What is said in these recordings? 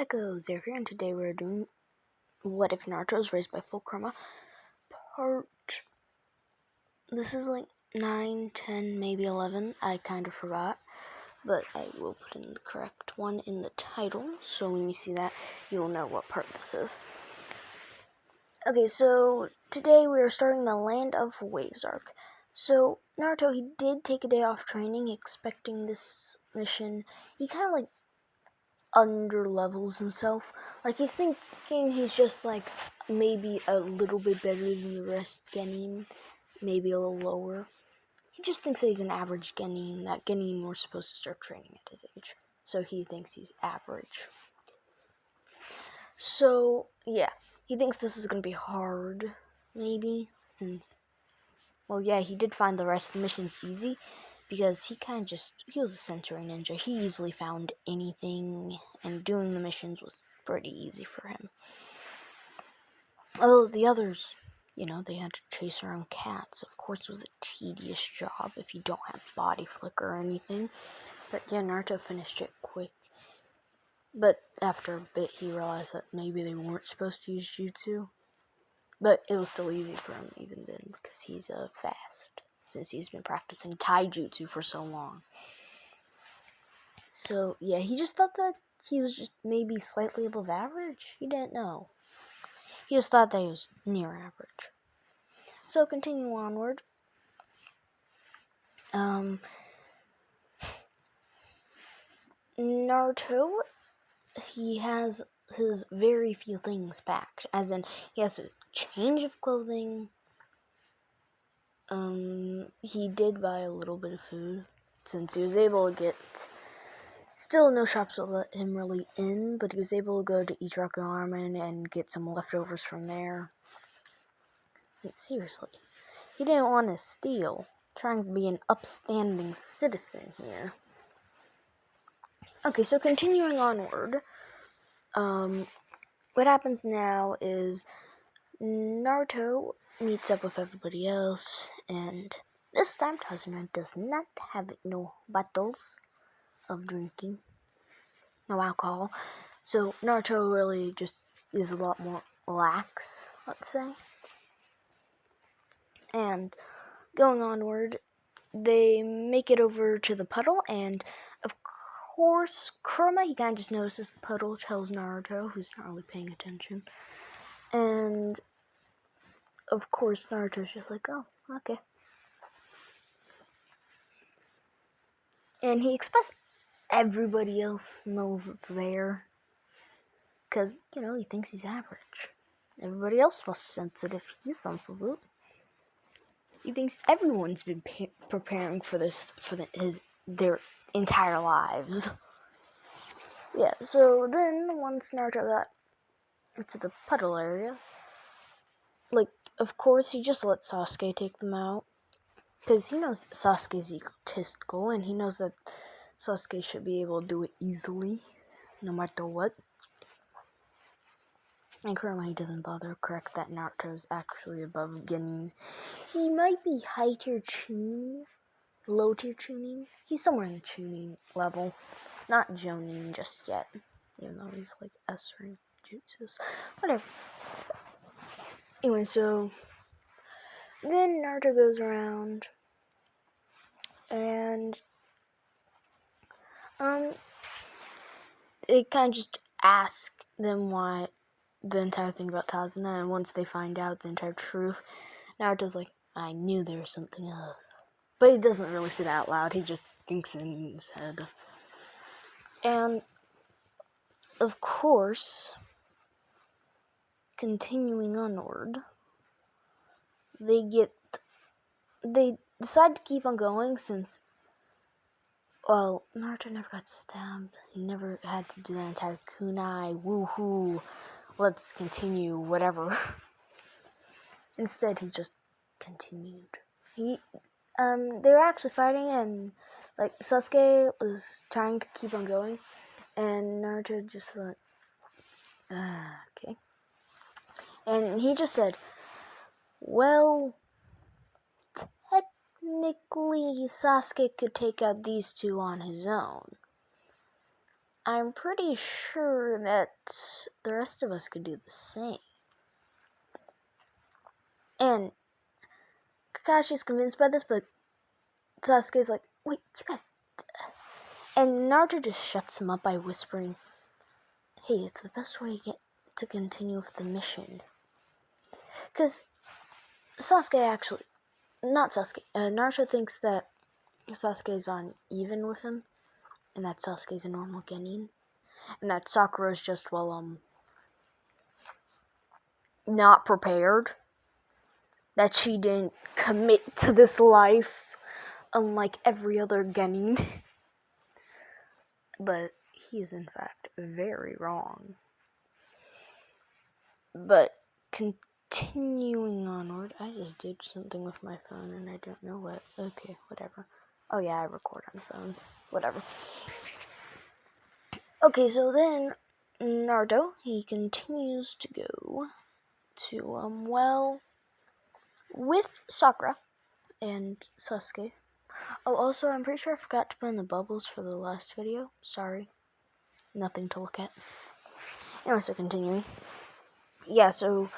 Echoes here, and today we're doing What If Naruto is Raised by Full Kurama part. This is like 9, 10, maybe 11. I kind of forgot, but I will put in the correct one in the title, so when you see that, you'll know what part this is. Okay, so today we are starting the Land of Waves arc. So Naruto, he did take a day off training, expecting this mission. He kind of like under-levels himself. Like, he's thinking he's just, like, maybe a little bit better than the rest Genin. Maybe a little lower. He just thinks that he's an average Genin. That Genin were supposed to start training at his age. So he thinks he's average. So, yeah. He thinks this is going to be hard, maybe, since... Well, yeah, he did find the rest of the missions easy. Because he was a sensory ninja. He easily found anything, and doing the missions was pretty easy for him. Although the others, they had to chase around cats. Of course, it was a tedious job if you don't have body flicker or anything. But yeah, Naruto finished it quick. But after a bit, he realized that maybe they weren't supposed to use jutsu. But it was still easy for him even then, because he's fast. Since he's been practicing taijutsu for so long. So, yeah, he just thought that he was just maybe slightly above average. He didn't know. He just thought that he was near average. So, continue onward. Naruto, he has his very few things back. As in, he has a change of clothing. He did buy a little bit of food, since he was able to get... Still no shops will let him really in, but he was able to go to Ichiraku Ramen and get some leftovers from there. Since, seriously, he didn't want to steal, trying to be an upstanding citizen here. Okay, so continuing onward, what happens now is Naruto meets up with everybody else, and this time Tazuna does not have no bottles of drinking, no alcohol, so Naruto really just is a lot more lax, let's say. And going onward, they make it over to the puddle, and of course, Kurama, he kind of just notices the puddle, tells Naruto, who's not really paying attention. And of course, Naruto's just like, oh, okay. And he expects everybody else knows it's there. Because, he thinks he's average. Everybody else was sensitive. He senses it. He thinks everyone's been preparing for this for their entire lives. Yeah, so then once Naruto got into the puddle area, of course, he just let Sasuke take them out. Because he knows Sasuke's egotistical, and he knows that Sasuke should be able to do it easily, no matter what. And Kurama, he doesn't bother to correct that Naruto's actually above Genin. He might be high-tier Chunin, low-tier Chunin. He's somewhere in the Chunin level. Not Jonin just yet, even though he's like S-rank jutsus. Whatever. Anyway, so then Naruto goes around, and they kind of just ask them why the entire thing about Tazuna, and once they find out the entire truth, Naruto's like, I knew there was something up. But he doesn't really say that out loud, he just thinks it in his head. And, of course, continuing onward, they decide to keep on going since, well, Naruto never got stabbed. He never had to do that entire kunai, woohoo, let's continue, whatever. Instead, he just continued. They were actually fighting, and, Sasuke was trying to keep on going, and Naruto just thought, okay. And he just said, well, technically, Sasuke could take out these two on his own. I'm pretty sure that the rest of us could do the same. And Kakashi's convinced by this, but Sasuke's like, wait, you guys... And Naruto just shuts him up by whispering, hey, it's the best way to continue with the mission. Because Naruto thinks that Sasuke's on even with him, and that Sasuke's a normal genin, and that Sakura's just, not prepared. That she didn't commit to this life, unlike every other genin. But he is, in fact, very wrong. But continuing onward, I just did something with my phone and I don't know what. Okay, whatever. Oh yeah, I record on the phone. Whatever. Okay, so then Naruto, he continues to go to, with Sakura and Sasuke. Oh, also, I'm pretty sure I forgot to put in the bubbles for the last video. Sorry. Nothing to look at. Anyway, so continuing. Yeah, so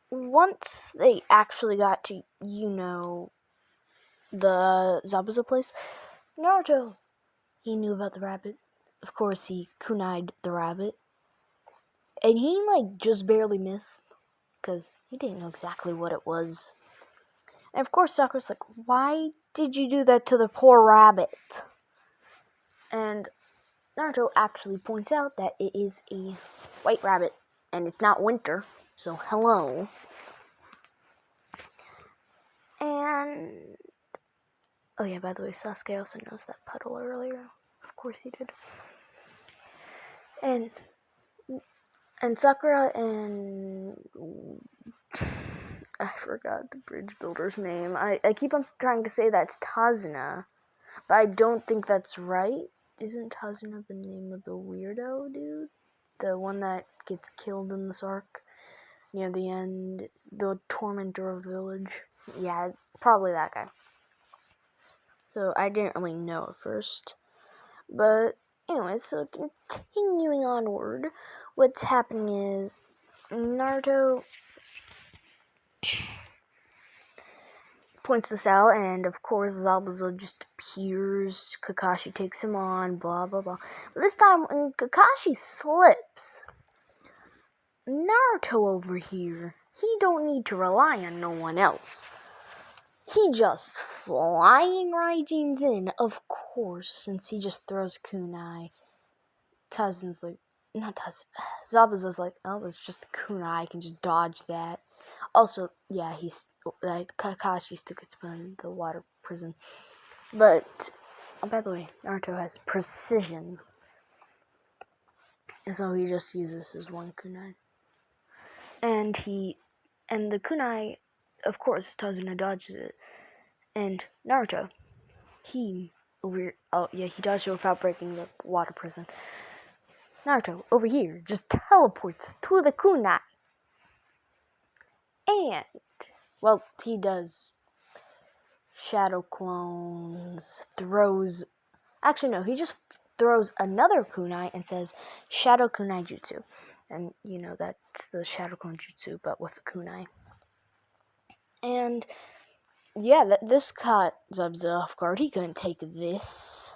once they actually got to, the Zabuza place, Naruto, he knew about the rabbit. Of course, he kunai'd the rabbit. And he, just barely missed, because he didn't know exactly what it was. And of course, Sakura's like, why did you do that to the poor rabbit? And Naruto actually points out that it is a white rabbit, and it's not winter, so hello. And, oh yeah, by the way, Sasuke also knows that puddle earlier. Of course he did. And Sakura and... I forgot the bridge builder's name. I keep on trying to say that's Tazuna, but I don't think that's right. Isn't Tazuna the name of the weirdo dude? The one that gets killed in this arc near the end? The tormentor of the village? Yeah, probably that guy. So I didn't really know at first. But anyway, so continuing onward, what's happening is Naruto points this out, and of course Zabuza just appears. Kakashi takes him on, blah blah blah. But this time, when Kakashi slips, Naruto over here, he don't need to rely on no one else. He just flying Raijins in, of course, since he just throws kunai. Zabuza's like, oh, it's just a kunai, I can just dodge that. Also, yeah, Kakashi still gets put in the water prison. But, by the way, Naruto has precision. So he just uses his one kunai. And the kunai, of course, Tazuna dodges it. And Naruto, he dodged it without breaking the water prison. Naruto, over here, just teleports to the kunai. And, he does shadow clones, he just throws another kunai and says, shadow kunai jutsu. And, that's the shadow clone jutsu, but with a kunai. And, yeah, this caught Zabuza off guard. He couldn't take this.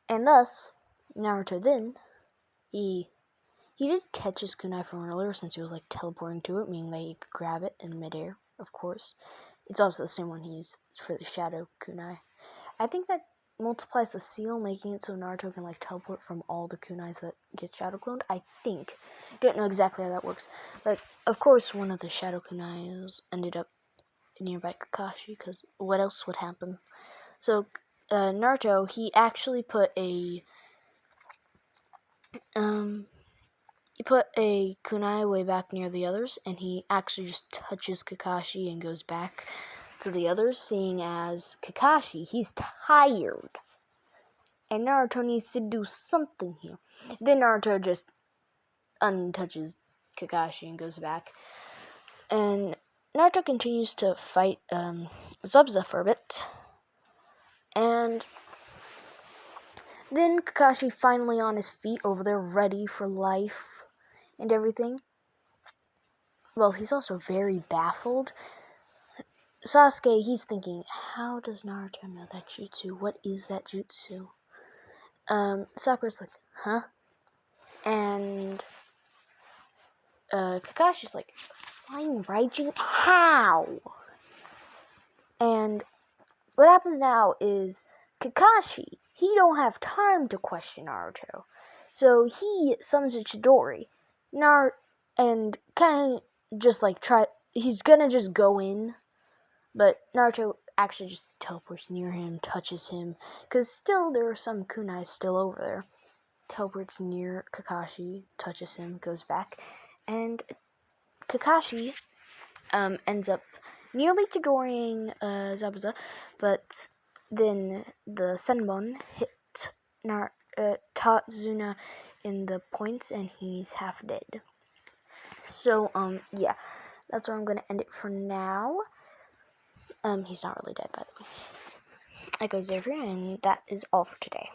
And thus, Naruto then, he did catch his kunai from earlier since he was, teleporting to it, meaning that he could grab it in midair, of course. It's also the same one he used for the shadow kunai. I think that multiplies the seal, making it so Naruto can, teleport from all the kunais that get shadow cloned. I think. Don't know exactly how that works. But, of course, one of the shadow kunais ended up nearby Kakashi, because what else would happen? So, Naruto, he actually put a kunai way back near the others, and he actually just touches Kakashi and goes back to the others, seeing as Kakashi, he's tired. And Naruto needs to do something here. Then Naruto just untouches Kakashi and goes back. And Naruto continues to fight Zabuza for a bit. And Then Kakashi finally on his feet over there, ready for life and everything. Well, he's also very baffled. Sasuke, he's thinking, how does Naruto know that jutsu? What is that jutsu? Sakura's like, huh? And Kakashi's like, flying Raijin? How? And what happens now is Kakashi, he don't have time to question Naruto. So he summons a Chidori. And kind of just like he's gonna just go in. But Naruto actually just teleports near him, touches him. Because still there are some kunais still over there. Teleports near Kakashi, touches him, goes back. And Kakashi ends up nearly Chidoriing Zabuza, but then the Senbon hit Tatsuna in the points, and he's half dead. So, yeah, that's where I'm going to end it for now. He's not really dead, by the way. I go Xavier, and that is all for today.